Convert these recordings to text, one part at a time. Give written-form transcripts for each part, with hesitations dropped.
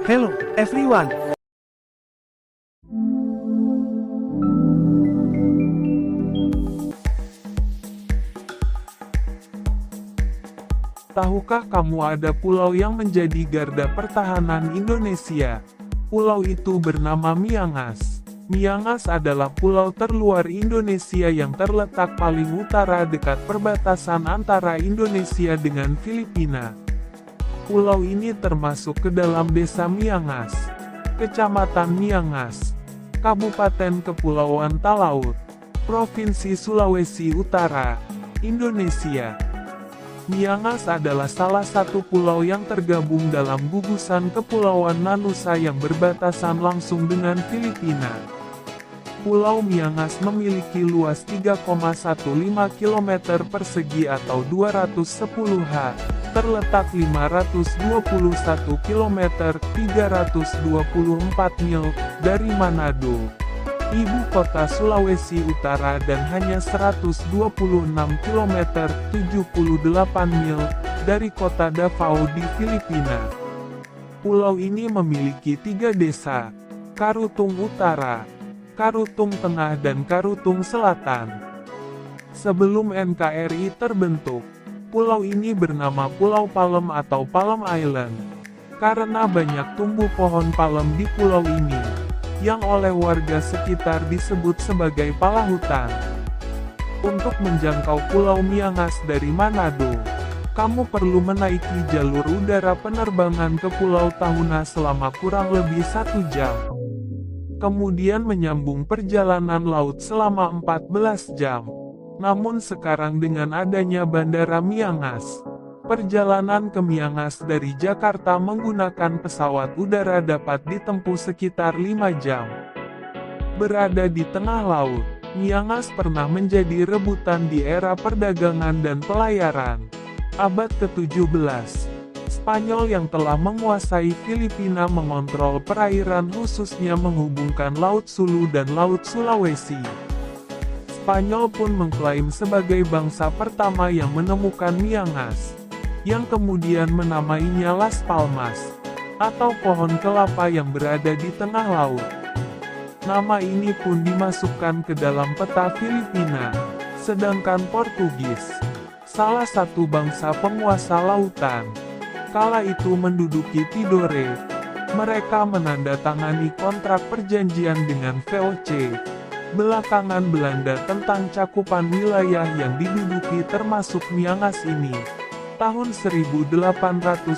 Hello, everyone. Tahukah kamu ada pulau yang menjadi garda pertahanan Indonesia? Pulau itu bernama Miangas. Miangas adalah pulau terluar Indonesia yang terletak paling utara dekat perbatasan antara Indonesia dengan Filipina. Pulau ini termasuk ke dalam Desa Miangas, Kecamatan Miangas, Kabupaten Kepulauan Talaut, Provinsi Sulawesi Utara, Indonesia. Miangas adalah salah satu pulau yang tergabung dalam gugusan Kepulauan Nanusa yang berbatasan langsung dengan Filipina. Pulau Miangas memiliki luas 3,15 km persegi atau 210 ha, terletak 521 km 324 mil dari Manado, ibu kota Sulawesi Utara, dan hanya 126 km 78 mil dari kota Davao di Filipina. Pulau ini memiliki 3 desa, Karutung Utara, Karutung Tengah dan Karutung Selatan. Sebelum NKRI terbentuk, pulau ini bernama Pulau Palem atau Palem Island, karena banyak tumbuh pohon palem di pulau ini, yang oleh warga sekitar disebut sebagai palahutan. Untuk menjangkau Pulau Miangas dari Manado, kamu perlu menaiki jalur udara penerbangan ke Pulau Tahuna selama kurang lebih 1 jam. Kemudian menyambung perjalanan laut selama 14 jam. Namun sekarang dengan adanya Bandara Miangas, perjalanan ke Miangas dari Jakarta menggunakan pesawat udara dapat ditempuh sekitar 5 jam. Berada di tengah laut, Miangas pernah menjadi rebutan di era perdagangan dan pelayaran. Abad ke-17, Spanyol yang telah menguasai Filipina mengontrol perairan khususnya menghubungkan Laut Sulu dan Laut Sulawesi. Spanyol pun mengklaim sebagai bangsa pertama yang menemukan Miangas, yang kemudian menamainya Las Palmas, atau pohon kelapa yang berada di tengah laut. Nama ini pun dimasukkan ke dalam peta Filipina, sedangkan Portugis, salah satu bangsa penguasa lautan, kala itu menduduki Tidore. Mereka menandatangani kontrak perjanjian dengan VOC, belakangan Belanda, tentang cakupan wilayah yang diduduki termasuk Miangas ini. Tahun 1897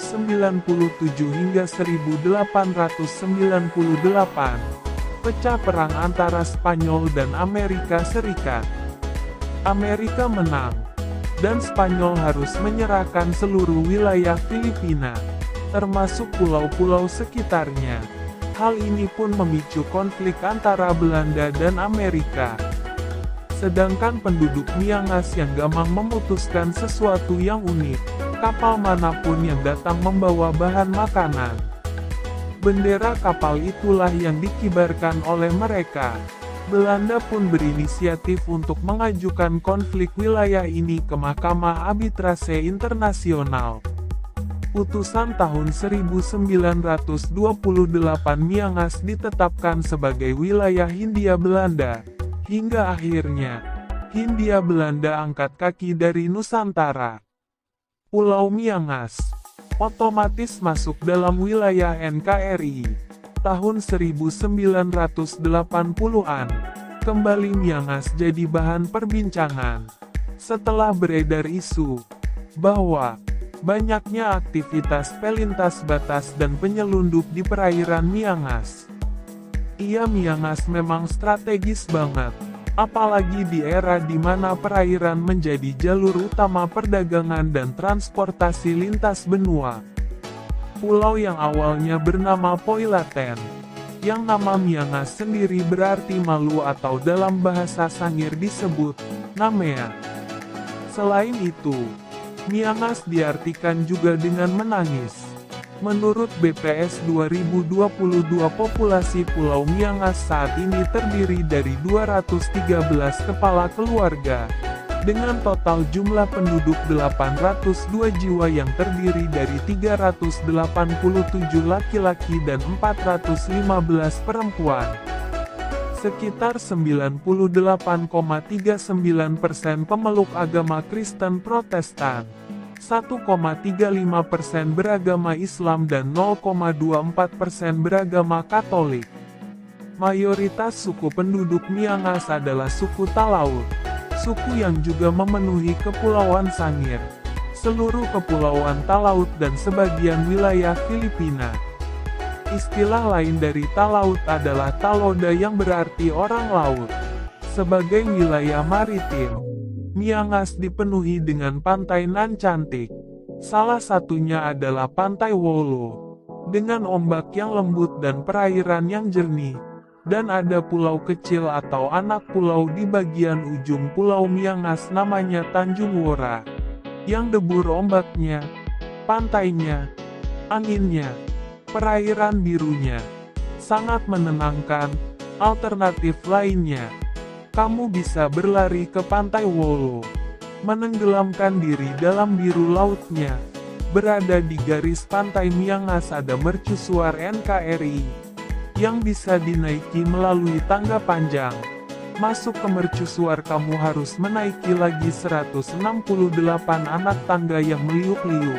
hingga 1898, pecah perang antara Spanyol dan Amerika Serikat. Amerika menang, dan Spanyol harus menyerahkan seluruh wilayah Filipina, termasuk pulau-pulau sekitarnya. Hal ini pun memicu konflik antara Belanda dan Amerika. Sedangkan penduduk Miangas yang gamang memutuskan sesuatu yang unik, kapal manapun yang datang membawa bahan makanan. Bendera kapal itulah yang dikibarkan oleh mereka. Belanda pun berinisiatif untuk mengajukan konflik wilayah ini ke Mahkamah Arbitrase Internasional. Putusan tahun 1928 Miangas ditetapkan sebagai wilayah Hindia Belanda, hingga akhirnya, Hindia Belanda angkat kaki dari Nusantara. Pulau Miangas otomatis masuk dalam wilayah NKRI. Tahun 1980-an, kembali Miangas jadi bahan perbincangan, setelah beredar isu bahwa banyaknya aktivitas pelintas batas dan penyelundup di perairan Miangas. Iya, Miangas memang strategis banget, apalagi di era di mana perairan menjadi jalur utama perdagangan dan transportasi lintas benua. Pulau yang awalnya bernama Poilaten, yang nama Miangas sendiri berarti malu atau dalam bahasa Sangir disebut Namea. Selain itu, Miangas diartikan juga dengan menangis. Menurut BPS 2022, populasi Pulau Miangas saat ini terdiri dari 213 kepala keluarga, dengan total jumlah penduduk 802 jiwa yang terdiri dari 387 laki-laki dan 415 perempuan. Sekitar 98,39% pemeluk agama Kristen Protestan, 1,35% beragama Islam dan 0,24% beragama Katolik. Mayoritas suku penduduk Miangas adalah suku Talaut, suku yang juga memenuhi Kepulauan Sangir, seluruh Kepulauan Talaut dan sebagian wilayah Filipina. Istilah lain dari Talaut adalah Taloda yang berarti orang laut. Sebagai wilayah maritim, Miangas dipenuhi dengan pantai nan cantik. Salah satunya adalah Pantai Wolo, dengan ombak yang lembut dan perairan yang jernih. Dan ada pulau kecil atau anak pulau di bagian ujung Pulau Miangas namanya Tanjung Wora, yang debur ombaknya, pantainya, anginnya, perairan birunya sangat menenangkan. Alternatif lainnya, kamu bisa berlari ke Pantai Wolo, menenggelamkan diri dalam biru lautnya. Berada di garis pantai Miangas ada mercusuar NKRI, yang bisa dinaiki melalui tangga panjang. Masuk ke mercusuar kamu harus menaiki lagi 168 anak tangga yang meliuk-liuk.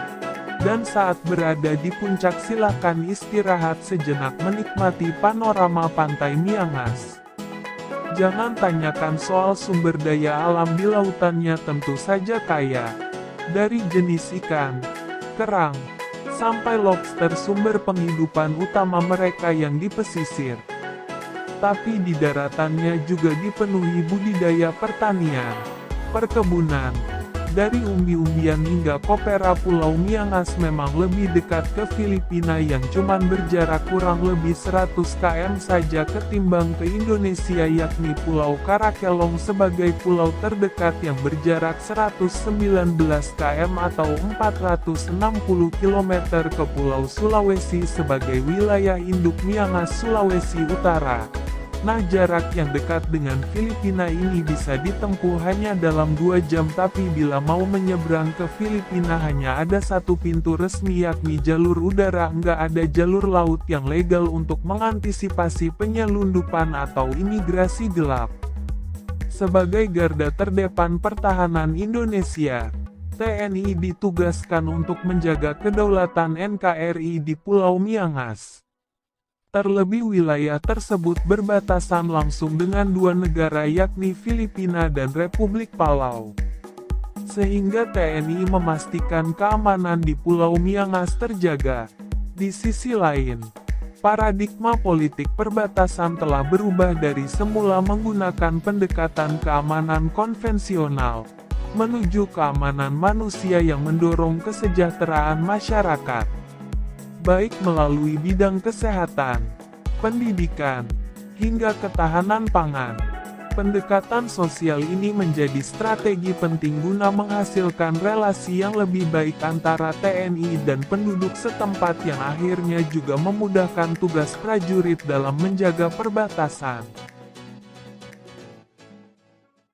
Dan saat berada di puncak silakan istirahat sejenak menikmati panorama pantai Miangas. Jangan tanyakan soal sumber daya alam di lautannya, tentu saja kaya. Dari jenis ikan, kerang, sampai lobster sumber penghidupan utama mereka yang di pesisir. Tapi di daratannya juga dipenuhi budidaya pertanian, perkebunan. Dari umbi-umbian hingga kopera Pulau Miangas memang lebih dekat ke Filipina yang cuman berjarak kurang lebih 100 km saja ketimbang ke Indonesia, yakni Pulau Karakelong sebagai pulau terdekat yang berjarak 119 km atau 460 km ke Pulau Sulawesi sebagai wilayah induk Miangas Sulawesi Utara. Nah, jarak yang dekat dengan Filipina ini bisa ditempuh hanya dalam 2 jam, tapi bila mau menyeberang ke Filipina hanya ada satu pintu resmi yakni jalur udara, nggak ada jalur laut yang legal untuk mengantisipasi penyelundupan atau imigrasi gelap. Sebagai garda terdepan pertahanan Indonesia, TNI ditugaskan untuk menjaga kedaulatan NKRI di Pulau Miangas. Terlebih wilayah tersebut berbatasan langsung dengan 2 negara yakni Filipina dan Republik Palau. Sehingga TNI memastikan keamanan di Pulau Miangas terjaga. Di sisi lain, paradigma politik perbatasan telah berubah dari semula menggunakan pendekatan keamanan konvensional, menuju keamanan manusia yang mendorong kesejahteraan masyarakat. Baik melalui bidang kesehatan, pendidikan, hingga ketahanan pangan. Pendekatan sosial ini menjadi strategi penting guna menghasilkan relasi yang lebih baik antara TNI dan penduduk setempat yang akhirnya juga memudahkan tugas prajurit dalam menjaga perbatasan.